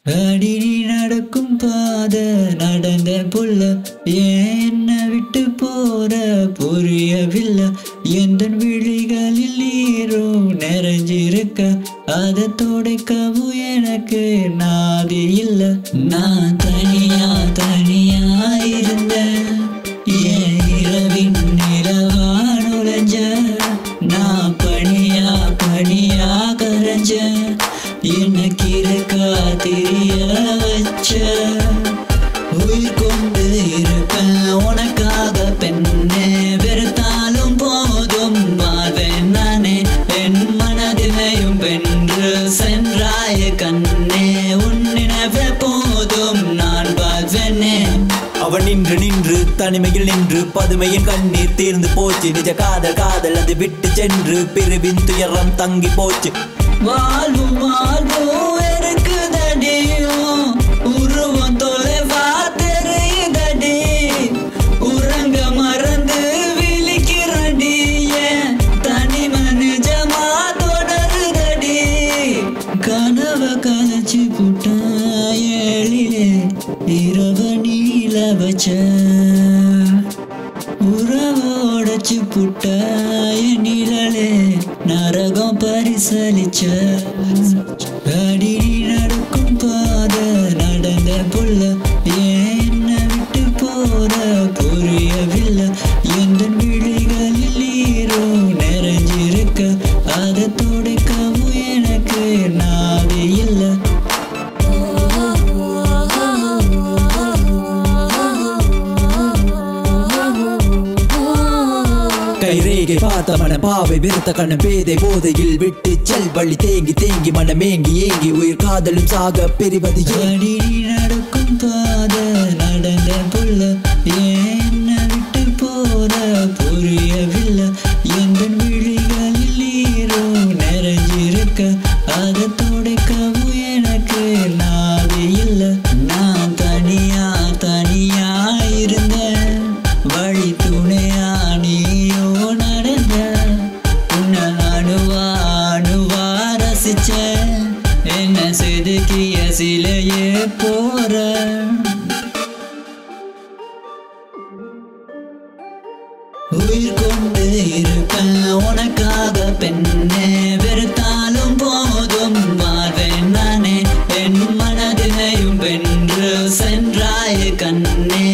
அடி நீ நடக்கும் பாத நடந்த புள்ள என்ன விட்டு போற புரியவில்லை எந்த விழிகளில் நீரும் நிறைஞ்சிருக்க அதை துடைக்கவும் எனக்கு நாதி இல்லை நான் தனியா இருந்தேன் என் இரவின் நிலவா நுழைஞ்ச நான் பனியா கரைஞ்ச எனக்கு இருக்கா தெரிய வச்ச உயிர் கொண்டு இருப்பேன் உனக்காக பெண்ணே வெறுத்தாலும் போதும் வாழ்வேன் நானே என் மனதினையும் வென்று சென்றாய கண்ணே உன் நினைவே போதும் நான் வாழ்வேனே அவன் நின்று தனிமையில் நின்று பதுமையின் கண்ணீர் தீர்ந்து போச்சு நிஜ காதல் அது விட்டு சென்று பிரிவின் துயரம் தங்கி போச்சு வாழ்வும் இருக்குதடியும் உருவம் தொலைவா தெரியுதடி உறங்க மறந்து விழிக்கிறடி தனிமை நிஜமா தொடருதடி கனவை கலைச்சு புட்டா ஏழிலே இரவ நீல வச்ச உறவோடச்சு புட்ட நிழலே நரகம் பரிசலிச்ச அடி நீ நடக்கும் பாத நடந்த புள்ள என்ன விட்டு போற புரியவில்லை எந்த விழிகளில் நீரும் நிறைஞ்சிருக்க அதை துடைக்கவும் எனக்கு நாதி இல்லை கைரேகை பார்த்த மன பாவை விருத்த கண்ண பேதை போதையில் விட்டு செல் வழி தேங்கி மனமேங்கி ஏங்கி உயிர் காதலும் சாக பெறுவது அடி நடக்கும் பாத நடந்த புள்ள என்ன விட்டு போற புரியவில்லை எந்த விழிகளில் நீரும் நிறைஞ்சிருக்க அதை துடைக்கவும் எனக்கு நாதி இல்லை நான் தனியா இருந்தேன் வழி துணையா நீயோ நடந்த உன்னை அணுவா ரசிச்ச என்ன செதுக்கிய சிலையே போற உயிர் கொண்டு இருப்பேன் உனக்காக பெண்ணே வெறுத்தாலும் போதும் வாழ்வேன் நானே என் மனதினையும் வென்று சென்றாய கண்ணே